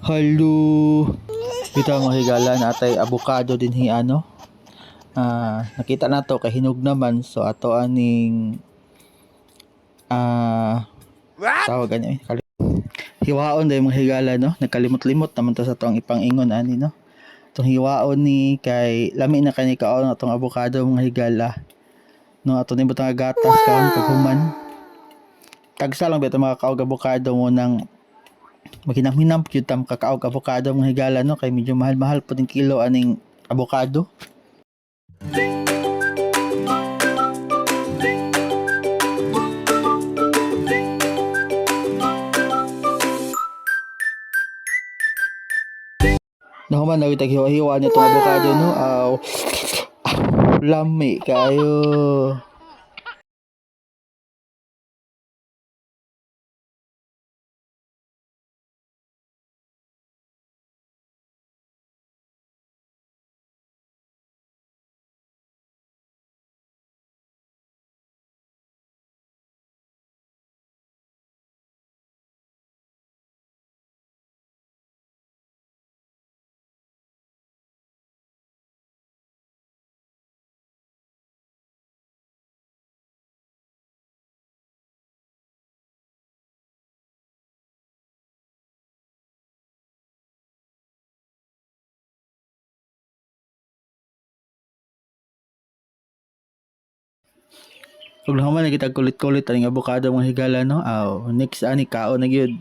Hello. Dito mga higala natay avocado din hi ano. Nakita na to kay hinog naman so ato aning tawag ani hiwaon day mga higala no. Nagkalimot-limot naman to sa tong ipangingon ani no. Tong hiwaon ni kay lami na kani kaon atong avocado mga higala. No ato ni butang gatas kaon kag human. Tagsa lang bitaw mga kaog avocado mo nang maghinam-hinam gyud tam kakaog avocado mga higala no kay medyo mahal-mahal po din kilo aning avocado. Nahuman na kitag hiwa-hiwa nitong avocado no. Lami kayo. Ug nahuman na kitag kulit-kulit aning avocado mga higala no. Next ani kaon na gyud.